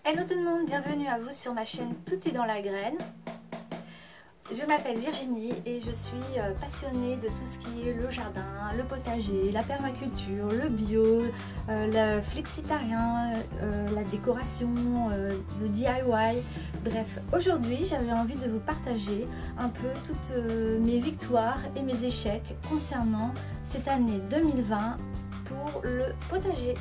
Hello tout le monde, bienvenue à vous sur ma chaîne Tout est dans la graine. Je m'appelle Virginie et je suis passionnée de tout ce qui est le jardin, le potager, la permaculture, le bio, le flexitarien, la décoration, le DIY. Bref, aujourd'hui j'avais envie de vous partager un peu toutes mes victoires et mes échecs concernant cette année 2020 pour le potager.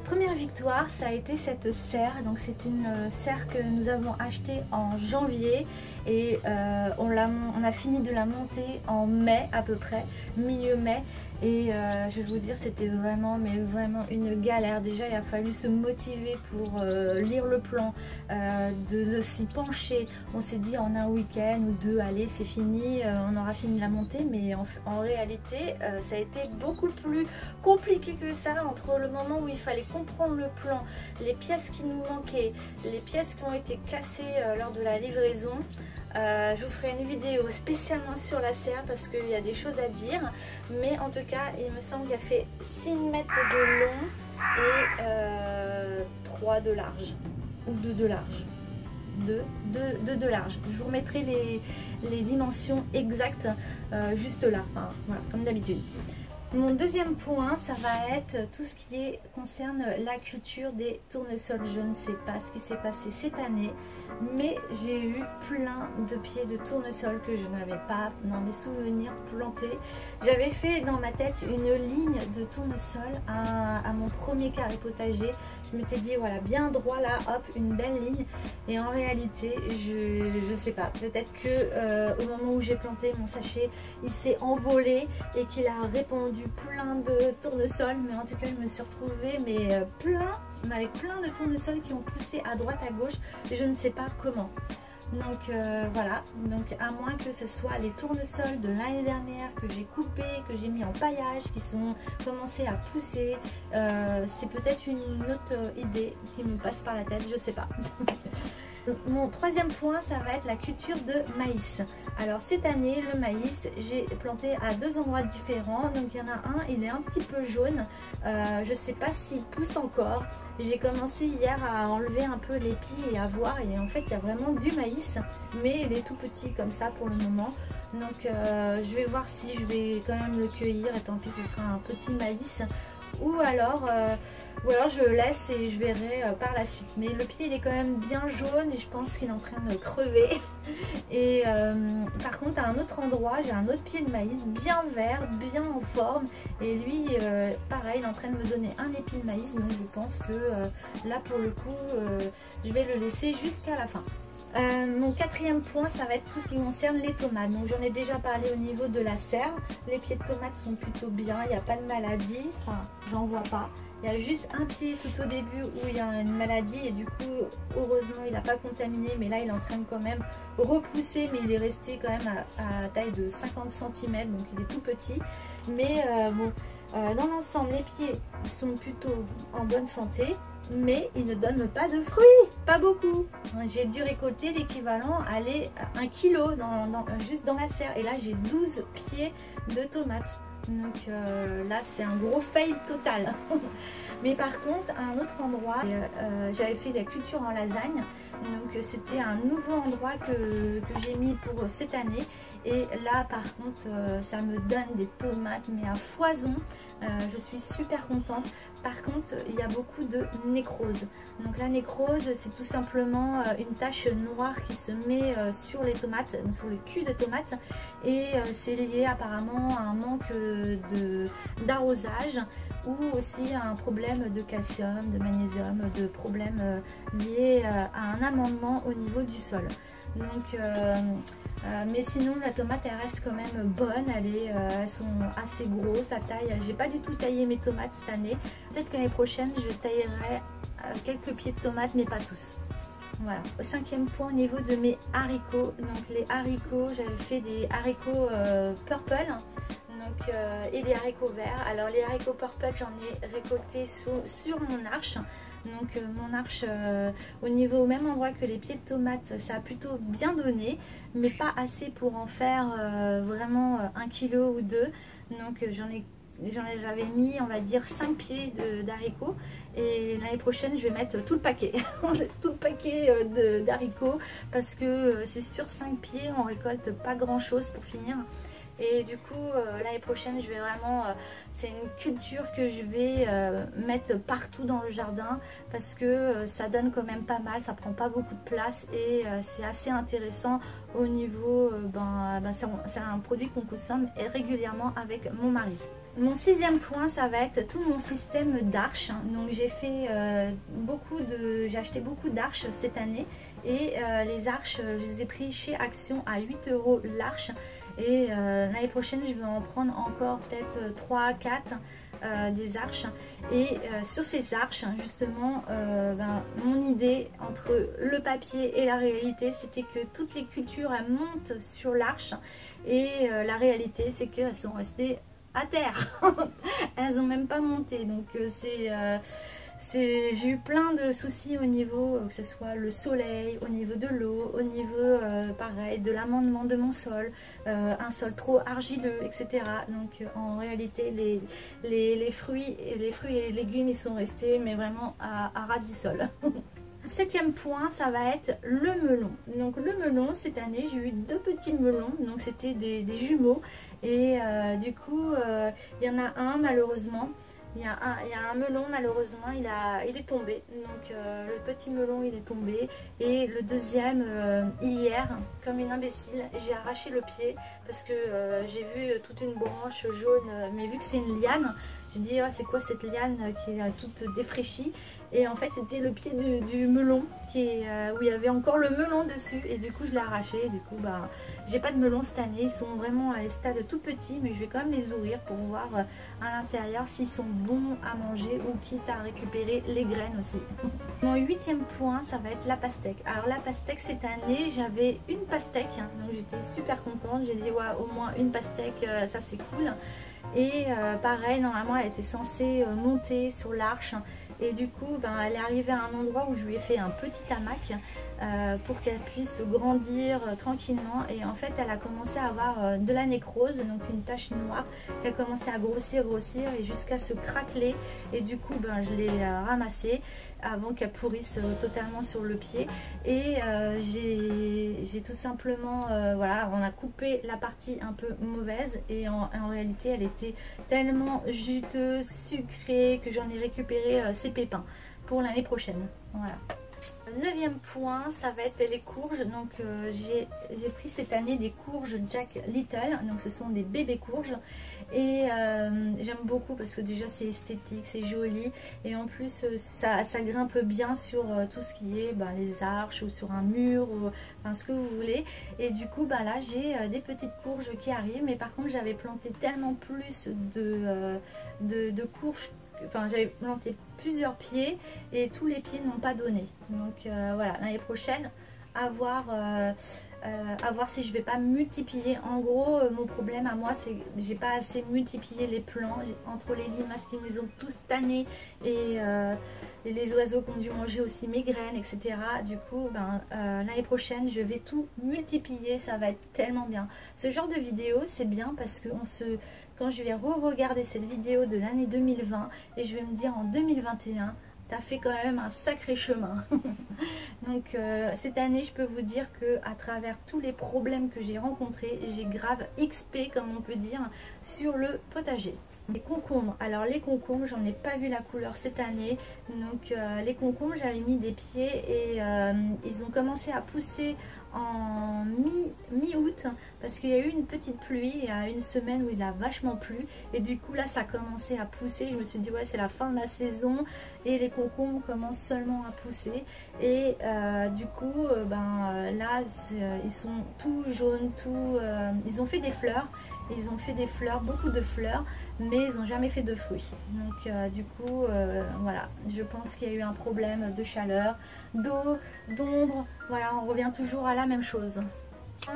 Première victoire, ça a été cette serre. Donc c'est une serre que nous avons achetée en janvier et on a fini de la monter en mai à peu près, milieu mai. Et je vais vous dire, c'était vraiment une galère. Déjà il a fallu se motiver pour lire le plan, de s'y pencher. On s'est dit en un week-end ou deux, allez c'est fini, on aura fini la montée. Mais en réalité ça a été beaucoup plus compliqué que ça, entre le moment où il fallait comprendre le plan, les pièces qui nous manquaient, les pièces qui ont été cassées lors de la livraison. Je vous ferai une vidéo spécialement sur la serre parce qu'il y a des choses à dire, mais en tout cas il me semble qu'il a fait 6 mètres de long et 3 de large, ou 2 de large, 2 de large. Je vous remettrai les dimensions exactes juste là, enfin, voilà, comme d'habitude. Mon deuxième point, ça va être tout ce qui concerne la culture des tournesols. Je ne sais pas ce qui s'est passé cette année, mais j'ai eu plein de pieds de tournesol que je n'avais pas dans mes souvenirs plantés. J'avais fait dans ma tête une ligne de tournesol à mon premier carré potager. Je m'étais dit voilà, bien droit là, hop, une belle ligne. Et en réalité, je sais pas, peut-être que au moment où j'ai planté mon sachet, il s'est envolé et qu'il a répandu plein de tournesols, mais en tout cas je me suis retrouvée avec plein de tournesols qui ont poussé à droite à gauche, et je ne sais pas comment. Donc voilà, donc à moins que ce soit les tournesols de l'année dernière que j'ai coupés, que j'ai mis en paillage, qui sont commencés à pousser, c'est peut-être une autre idée qui me passe par la tête, je sais pas. Mon troisième point, ça va être la culture de maïs. Alors cette année, le maïs, j'ai planté à 2 endroits différents. Donc il y en a un, il est un petit peu jaune. Je ne sais pas s'il pousse encore. J'ai commencé hier à enlever un peu l'épi et à voir. Et en fait, il y a vraiment du maïs, mais il est tout petit comme ça pour le moment. Donc je vais voir si je vais quand même le cueillir. Et tant pis, ce sera un petit maïs. Ou alors je le laisse et je verrai par la suite. Mais le pied il est quand même bien jaune et je pense qu'il est en train de crever. Et par contre à un autre endroit j'ai un autre pied de maïs bien vert, bien en forme. Et lui pareil, il est en train de me donner un épi de maïs. Donc je pense que là pour le coup je vais le laisser jusqu'à la fin. Mon quatrième point, ça va être tout ce qui concerne les tomates. Donc j'en ai déjà parlé au niveau de la serre. Les pieds de tomates sont plutôt bien, il n'y a pas de maladie, enfin j'en vois pas. Il y a juste un pied tout au début où il y a une maladie et du coup heureusement il n'a pas contaminé, mais là il est en train de quand même repousser, mais il est resté quand même à taille de 50 cm, donc il est tout petit. Mais dans l'ensemble les pieds sont plutôt en bonne santé, mais ils ne donnent pas de fruits, pas beaucoup. J'ai dû récolter l'équivalent, aller 1 kg juste dans la serre, et là j'ai 12 pieds de tomates. Donc là c'est un gros fail total. Mais par contre à un autre endroit j'avais fait la culture en lasagne, donc c'était un nouveau endroit que j'ai mis pour cette année. Et là par contre ça me donne des tomates mais à foison. Je suis super contente. Par contre il y a beaucoup de nécrose. Donc la nécrose c'est tout simplement une tache noire qui se met sur les tomates, sur le cul de tomates. Et c'est lié apparemment à un manque d'arrosage, ou aussi à un problème de calcium, de magnésium, de problèmes liés à un amendement au niveau du sol. Donc mais sinon la tomate elle reste quand même bonne, elles sont assez grosses, la taille, j'ai pas du tout taillé mes tomates cette année. Peut-être que l'année prochaine je taillerai quelques pieds de tomates mais pas tous. Voilà. Cinquième point au niveau de mes haricots. Donc les haricots, j'avais fait des haricots purple. Et des haricots verts. Alors les haricots purple, j'en ai récolté sur mon arche. Donc mon arche au niveau, au même endroit que les pieds de tomates, ça a plutôt bien donné, mais pas assez pour en faire vraiment 1 kg ou 2. Donc j'avais mis, on va dire, 5 pieds d'haricots, et l'année prochaine je vais mettre tout le paquet tout le paquet d'haricots, parce que c'est sur 5 pieds on récolte pas grand chose pour finir. Et du coup l'année prochaine je vais vraiment, c'est une culture que je vais mettre partout dans le jardin, parce que ça donne quand même pas mal, ça prend pas beaucoup de place, et c'est assez intéressant au niveau, c'est un produit qu'on consomme régulièrement avec mon mari. Mon 6e point, ça va être tout mon système d'arches. Donc j'ai fait j'ai acheté beaucoup d'arches cette année, et les arches, je les ai pris chez Action à 8 € l'arche, et l'année prochaine je vais en prendre encore peut-être 3 4 des arches. Et sur ces arches justement, mon idée entre le papier et la réalité, c'était que toutes les cultures elles montent sur l'arche, et la réalité c'est qu'elles sont restées à terre. Elles n'ont même pas monté. Donc j'ai eu plein de soucis au niveau, que ce soit le soleil, au niveau de l'eau, au niveau pareil de l'amendement de mon sol, un sol trop argileux, etc. Donc en réalité les fruits et les légumes ils sont restés, mais vraiment à ras du sol. 7e point, ça va être le melon. Donc le melon, cette année j'ai eu 2 petits melons, donc c'était des jumeaux, et du coup il y en a un malheureusement, il y a un melon malheureusement il est tombé, donc le petit melon il est tombé, et le deuxième hier, comme une imbécile, j'ai arraché le pied parce que j'ai vu toute une branche jaune, mais vu que c'est une liane, j'ai dit ah, c'est quoi cette liane qui est toute défraîchie, et en fait c'était le pied du melon où il y avait encore le melon dessus, et du coup je l'ai arraché. Du coup j'ai pas de melon cette année, ils sont vraiment à un stade tout petit, mais je vais quand même les ouvrir pour voir à l'intérieur s'ils sont bons à manger, ou quitte à récupérer les graines aussi. Mon 8e point, ça va être la pastèque. Alors la pastèque, cette année j'avais une pastèque, donc j'étais super contente, j'ai dit ouais, au moins une pastèque, ça c'est cool. Et pareil, normalement elle était censée monter sur l'arche, et du coup elle est arrivée à un endroit où je lui ai fait un petit hamac pour qu'elle puisse grandir tranquillement, et en fait elle a commencé à avoir de la nécrose, donc une tache noire qui a commencé à grossir et jusqu'à se craqueler, et du coup je l'ai ramassée avant qu'elle pourrisse totalement sur le pied, et j'ai tout simplement voilà, on a coupé la partie un peu mauvaise, et en réalité elle était tellement juteuse, sucrée, que j'en ai récupéré ses pépins pour l'année prochaine. Voilà. 9e point, ça va être les courges. Donc j'ai pris cette année des courges Jack Little, donc ce sont des bébés courges, et j'aime beaucoup parce que déjà c'est esthétique, c'est joli, et en plus ça grimpe bien sur tout ce qui est les arches, ou sur un mur, ou enfin, ce que vous voulez. Et du coup là j'ai des petites courges qui arrivent, mais par contre j'avais planté tellement plus de courges. Enfin, j'avais planté plusieurs pieds, et tous les pieds n'ont pas donné. Donc voilà, l'année prochaine, à voir si je vais pas multiplier. En gros, mon problème à moi, c'est que j'ai pas assez multiplié les plants. Entre les limaces qui me les ont tous tannés, et les oiseaux qui ont dû manger aussi mes graines, etc. Du coup, l'année prochaine, je vais tout multiplier. Ça va être tellement bien. Ce genre de vidéo, c'est bien parce que quand je vais re-regarder cette vidéo de l'année 2020, et je vais me dire en 2021, t'as fait quand même un sacré chemin. Donc cette année, je peux vous dire que à travers tous les problèmes que j'ai rencontrés, j'ai grave XP, comme on peut dire, sur le potager. Les concombres, alors les concombres, j'en ai pas vu la couleur cette année. Donc les concombres, j'avais mis des pieds, et ils ont commencé à pousser en mi-août, parce qu'il y a eu une petite pluie il y a une semaine où il a vachement plu, et du coup là ça a commencé à pousser. Je me suis dit ouais, c'est la fin de la saison et les concombres commencent seulement à pousser, et du coup là ils sont tout jaunes, ils ont fait des fleurs. Ils ont fait des fleurs, beaucoup de fleurs, mais ils n'ont jamais fait de fruits. Donc du coup, voilà, je pense qu'il y a eu un problème de chaleur, d'eau, d'ombre. Voilà, on revient toujours à la même chose.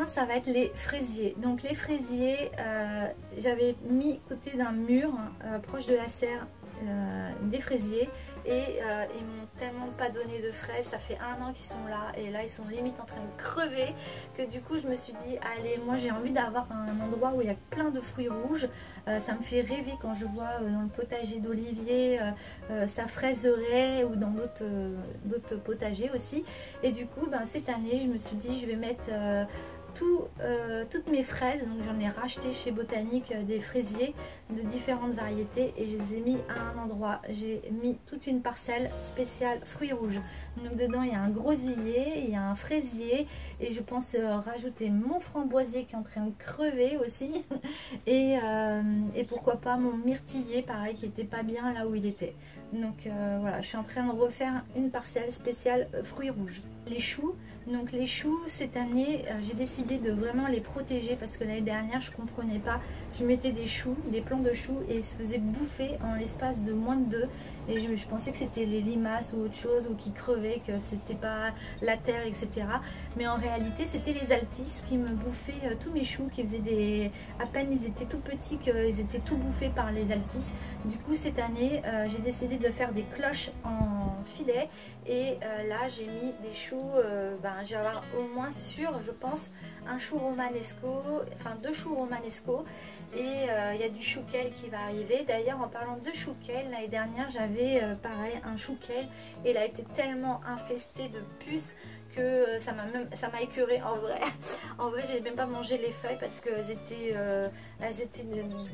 Ça va être les fraisiers. Donc les fraisiers, j'avais mis côté d'un mur proche de la serre des fraisiers et ils m'ont tellement pas donné de fraises. Ça fait 1 an qu'ils sont là et là ils sont limite en train de crever, que du coup je me suis dit allez, moi j'ai envie d'avoir un endroit où il y a plein de fruits rouges. Ça me fait rêver quand je vois dans le potager d'Olivier sa fraiseraie ou dans d'autres potagers aussi. Et du coup cette année je me suis dit je vais mettre toutes mes fraises, donc j'en ai racheté chez Botanique des fraisiers de différentes variétés et je les ai mis à un endroit. J'ai mis toute une parcelle spéciale fruits rouges. Donc dedans il y a un groseillier, il y a un fraisier et je pense rajouter mon framboisier qui est en train de crever aussi et pourquoi pas mon myrtillier pareil qui était pas bien là où il était. Donc voilà, je suis en train de refaire une parcelle spéciale fruits rouges. Les choux, donc les choux cette année j'ai décidé de vraiment les protéger parce que l'année dernière je comprenais pas, je mettais des choux, des plants de choux et ils se faisaient bouffer en l'espace de moins de 2 et je pensais que c'était les limaces ou autre chose ou qui crevaient, que c'était pas la terre etc. Mais en réalité c'était les altices qui me bouffaient tous mes choux, qui faisaient à peine ils étaient tout petits qu'ils étaient tout bouffés par les altices. Du coup cette année j'ai décidé de faire des cloches en filet et là j'ai mis des choux, je vais avoir au moins sûr je pense un chou romanesco, enfin 2 choux romanesco et il y a du chou kale qui va arriver. D'ailleurs en parlant de chou kale, l'année dernière j'avais pareil un chou kale et il a été tellement infesté de puces que ça m'a écœuré en vrai. En vrai j'ai même pas mangé les feuilles parce qu'elles étaient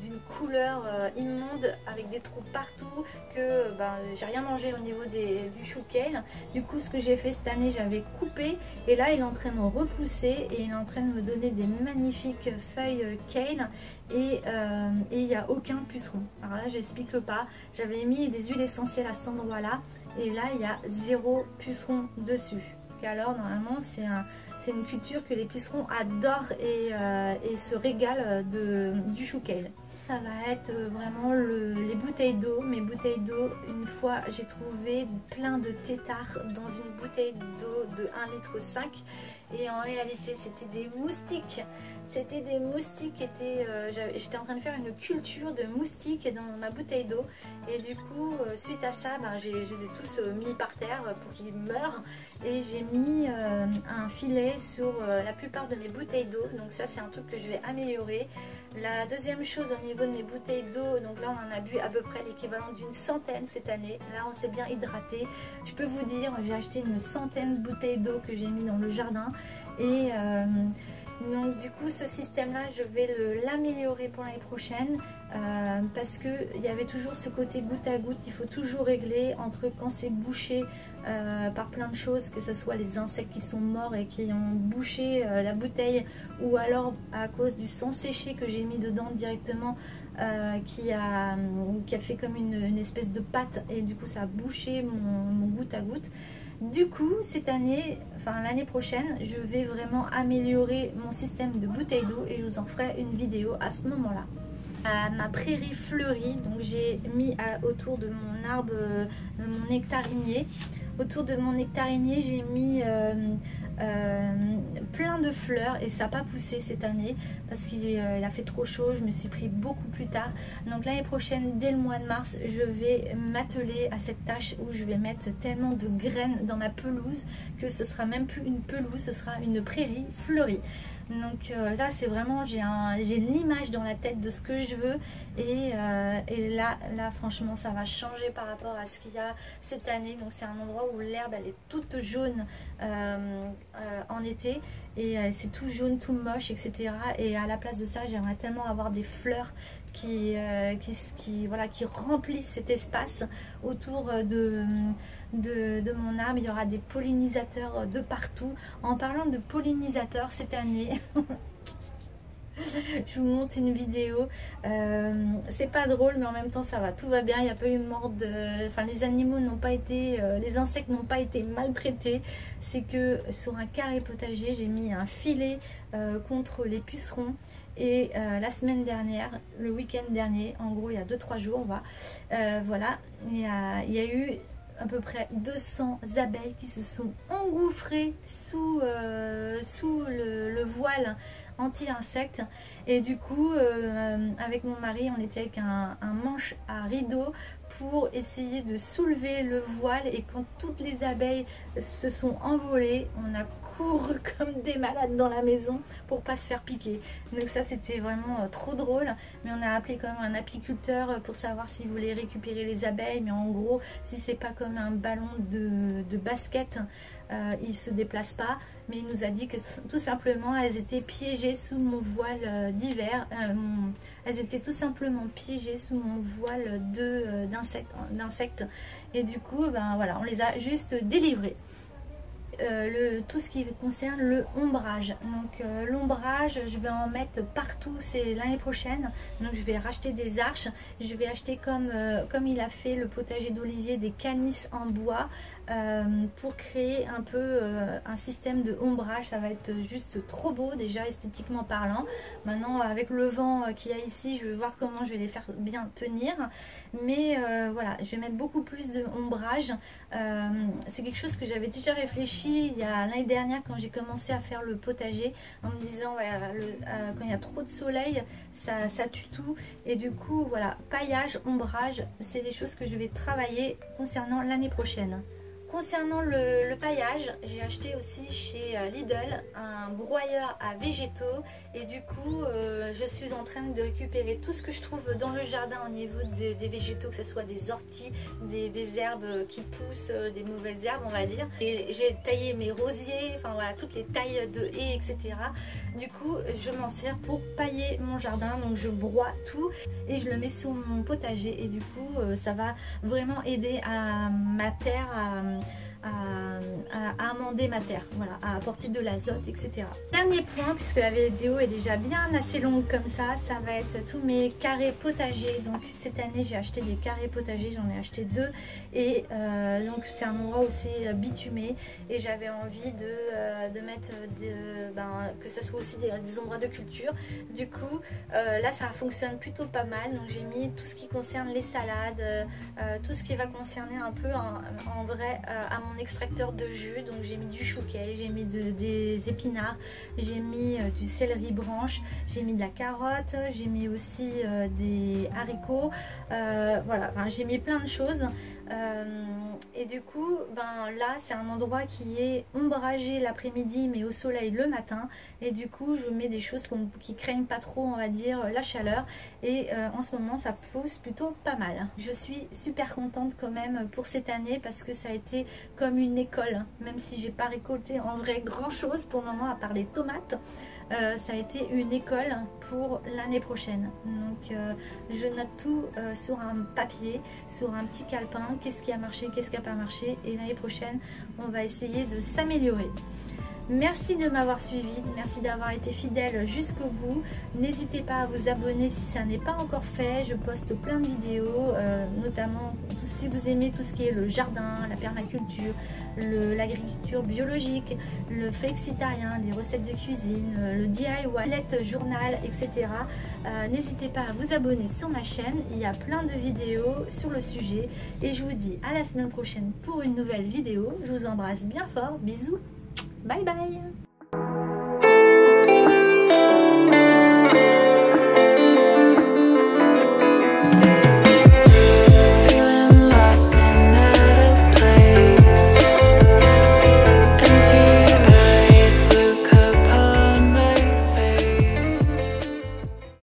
d'une couleur immonde avec des trous partout, que j'ai rien mangé au niveau du chou kale. Du coup ce que j'ai fait cette année, j'avais coupé et là il est en train de repousser et il est en train de me donner des magnifiques feuilles kale et il n'y a aucun puceron. Alors là j'explique pas, j'avais mis des huiles essentielles à cet endroit là et là il y a 0 puceron dessus. Alors normalement c'est une culture que les pucerons adorent et se régalent du chou kale. Ça va être vraiment les bouteilles d'eau. Mes bouteilles d'eau, une fois j'ai trouvé plein de têtards dans une bouteille d'eau de 1,5 litre et en réalité c'était des moustiques. C'était des moustiques qui étaient, j'étais en train de faire une culture de moustiques dans ma bouteille d'eau et du coup suite à ça je les ai tous mis par terre pour qu'ils meurent et j'ai mis un filet sur la plupart de mes bouteilles d'eau, donc ça c'est un truc que je vais améliorer. La deuxième chose au niveau de mes bouteilles d'eau, donc là on en a bu à peu près l'équivalent d'une centaine cette année, là on s'est bien hydraté. Je peux vous dire, j'ai acheté une centaine de bouteilles d'eau que j'ai mis dans le jardin et donc du coup ce système là je vais l'améliorer pour l'année prochaine parce qu'il y avait toujours ce côté goutte à goutte. Il faut toujours régler entre quand c'est bouché par plein de choses, que ce soit les insectes qui sont morts et qui ont bouché la bouteille ou alors à cause du sang séché que j'ai mis dedans directement qui a fait comme une espèce de pâte et du coup ça a bouché mon goutte à goutte. Du coup, cette année, enfin l'année prochaine, je vais vraiment améliorer mon système de bouteilles d'eau et je vous en ferai une vidéo à ce moment-là. Ma prairie fleurie, donc j'ai mis autour de mon arbre, mon nectarinier. Autour de mon nectarinier, j'ai mis plein de fleurs et ça n'a pas poussé cette année parce qu'il a fait trop chaud. Je me suis pris beaucoup plus tard. Donc l'année prochaine, dès le mois de mars, je vais m'atteler à cette tâche où je vais mettre tellement de graines dans ma pelouse que ce sera même plus une pelouse, ce sera une prairie fleurie. Donc là c'est vraiment, j'ai l'image dans la tête de ce que je veux et là franchement ça va changer par rapport à ce qu'il y a cette année. Donc c'est un endroit où l'herbe elle est toute jaune en été et c'est tout jaune, tout moche, etc. Et à la place de ça j'aimerais tellement avoir des fleurs qui remplissent cet espace autour de mon arbre. Il y aura des pollinisateurs de partout. En parlant de pollinisateurs, cette année je vous montre une vidéo, c'est pas drôle mais en même temps ça va, tout va bien, il n'y a pas eu mort enfin les animaux n'ont pas été, les insectes n'ont pas été maltraités. C'est que sur un carré potager j'ai mis un filet contre les pucerons. Et la semaine dernière, le week-end dernier, en gros il y a 2-3 jours, voilà, il y a eu à peu près 200 abeilles qui se sont engouffrées sous le voile anti-insectes. Et du coup, avec mon mari, on était avec un manche à rideau pour essayer de soulever le voile, et quand toutes les abeilles se sont envolées, on a couru comme des malades dans la maison pour pas se faire piquer. Donc ça, c'était vraiment trop drôle. Mais on a appelé quand même un apiculteur pour savoir s'il voulait récupérer les abeilles. Mais en gros, si c'est pas comme un ballon de basket, il se déplace pas. Mais il nous a dit que tout simplement elles étaient piégées sous mon voile d'hiver. Elles étaient tout simplement piégées sous mon voile d'insectes. Et du coup, ben voilà, on les a juste délivrées. Tout ce qui concerne le ombrage. Donc l'ombrage, je vais en mettre partout, c'est l'année prochaine. Donc je vais racheter des arches, je vais acheter comme il a fait le potager d'Olivier, des canisses en bois pour créer un peu un système de ombrage. Ça va être juste trop beau déjà esthétiquement parlant. Maintenant avec le vent qu'il y a ici, je vais voir comment je vais les faire bien tenir. Mais voilà, je vais mettre beaucoup plus de ombrage. C'est quelque chose que j'avais déjà réfléchi il y a l'année dernière quand j'ai commencé à faire le potager, en me disant ouais, quand il y a trop de soleil ça tue tout. Et du coup voilà, paillage, ombrage, c'est des choses que je vais travailler concernant l'année prochaine. Concernant le paillage, j'ai acheté aussi chez Lidl un broyeur à végétaux, et du coup je suis en train de récupérer tout ce que je trouve dans le jardin au niveau des végétaux, que ce soit des orties, des herbes qui poussent, des mauvaises herbes on va dire. Et j'ai taillé mes rosiers, enfin voilà, toutes les tailles de haies, etc. Du coup je m'en sers pour pailler mon jardin, donc je broie tout et je le mets sur mon potager, et du coup ça va vraiment aider à ma terre à amender ma terre, voilà, à apporter de l'azote, etc. Dernier point, puisque la vidéo est déjà bien assez longue comme ça va être tous mes carrés potagers. Donc cette année j'ai acheté des carrés potagers, j'en ai acheté 2, et donc c'est un endroit où c'est bitumé, et j'avais envie de mettre que ça soit aussi des endroits de culture. Du coup là ça fonctionne plutôt pas mal, donc j'ai mis tout ce qui concerne les salades, tout ce qui va concerner un peu en vrai à mon extracteur de jus. Donc j'ai mis du chouquet, j'ai mis des épinards, j'ai mis du céleri branche, j'ai mis de la carotte, j'ai mis aussi des haricots, voilà, enfin, j'ai mis plein de choses. Et du coup là c'est un endroit qui est ombragé l'après-midi mais au soleil le matin, et du coup je mets des choses qui craignent pas trop on va dire la chaleur, et en ce moment ça pousse plutôt pas mal. Je suis super contente quand même pour cette année, parce que ça a été comme une école, même si j'ai pas récolté en vrai grand chose pour le moment à part les tomates. Ça a été une école pour l'année prochaine. Donc je note tout sur un papier, sur un petit calepin, qu'est-ce qui a marché, qu'est-ce qui n'a pas marché, et l'année prochaine on va essayer de s'améliorer. Merci de m'avoir suivi, merci d'avoir été fidèle jusqu'au bout. N'hésitez pas à vous abonner si ça n'est pas encore fait. Je poste plein de vidéos, notamment si vous aimez tout ce qui est le jardin, la permaculture, l'agriculture biologique, le flexitarien, les recettes de cuisine, le DIY, lettre journal, etc. N'hésitez pas à vous abonner sur ma chaîne, il y a plein de vidéos sur le sujet, et je vous dis à la semaine prochaine pour une nouvelle vidéo. Je vous embrasse bien fort, bisous, bye bye.